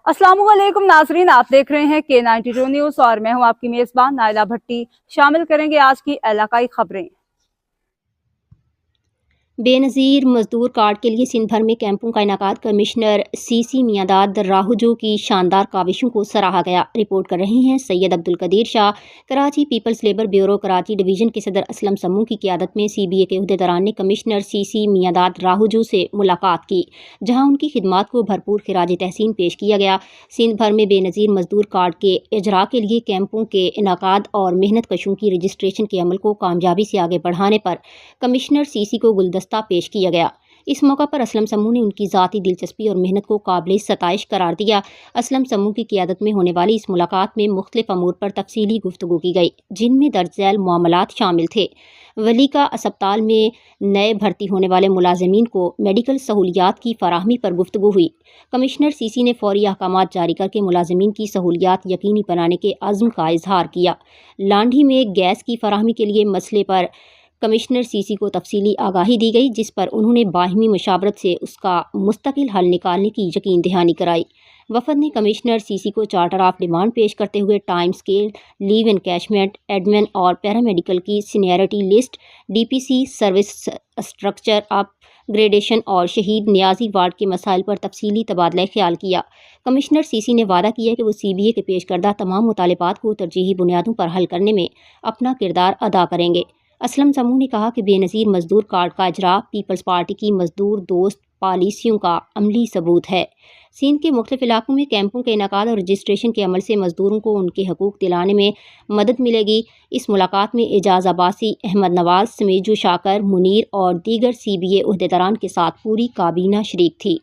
अस्सलाम वालेकुम नाजरीन, आप देख रहे हैं K92 न्यूज़ और मैं हूं आपकी मेज़बान नाइला भट्टी। शामिल करेंगे आज की इलाकाई खबरें। बेनज़ीर मजदूर कार्ड के लिए सिंध भर में कैंपों का इनेकाद। कमिश्नर सीसी मियांदाद राहुजो की शानदार काविशों को सराहा गया। रिपोर्ट कर रहे हैं Syed Abdul Qadeer Shah. Karachi people's labour bureau Karachi division के सदर असलम समूह की क़ियादत में CBA के अहदेदारान ने कमिश्नर सीसी मियांदाद राहुजो से मुलाकात की, जहाँ उनकी खिदमात को भरपूर खिराज तहसीन पेश किया गया। सिंध भर में बेनज़ीर मजदूर कार्ड के इजरा के लिए कैंपों के इनेकाद और मेहनत कशों की रजिस्ट्रेशन के अमल को कामयाबी से आगे बढ़ाने पर कमिश्नर सीसी को गुलदस्ता पेश किया गया। इस मौका पर असलम समूह ने उनकी ज़ाती दिलचस्पी और मेहनत को काबिल सताइश करार दिया। असलम समूह की क़ियादत में होने वाली इस मुलाकात में मुख्तलिफ अमूर पर तफसीली गुफ्तगू की गई, जिनमें दर्ज झैल मामलात शामिल थे। वलीका अस्पताल में नए भर्ती होने वाले मुलाजमीन को मेडिकल सहूलियात की फराहमी पर गुफ्तगू हुई। कमिश्नर सीसी ने फौरी अहकामात जारी करके मुलाजमीन की सहूलियात यकीनी बनाने के अज़्म का इजहार किया। लांढी में गैस की फराहमी के लिए मसले पर कमिश्नर सीसी को तफसीली आगाही दी गई, जिस पर उन्होंने बाहिमी मुशावरत से उसका मुस्तकिल हल निकालने की यकीन दहानी कराई। वफद ने कमिश्नर सीसी को चार्टर ऑफ डिमांड पेश करते हुए time scale, leave encashment, admin और पैरामेडिकल की seniority list, DPC service structure upgradation और शहीद नियाजी वार्ड के मसाइल पर तफसीली तबादला ख्याल किया। कमिश्नर सीसी ने वादा किया कि वो CBA के पेश करदा तमाम मुतालिबात को तरजीही बुनियादों पर हल करने में अपना किरदार अदा करेंगे। असलम समूह ने कहा कि बेनज़ीर मजदूर कार्ड का इजरा पीपल्स पार्टी की मजदूर दोस्त पॉलिसियों का अमली सबूत है। सिंध के मुख्तलिफ इलाकों में कैंपों के इनेकाद और रजिस्ट्रेशन के अमल से मजदूरों को उनके हकूक़ दिलाने में मदद मिलेगी। इस मुलाकात में एजाज़ अब्बासी, अहमद नवाज, समीजू शाकर, मुनीर और दीगर CBA अहदेदारान के साथ पूरी काबीना शरीक थी।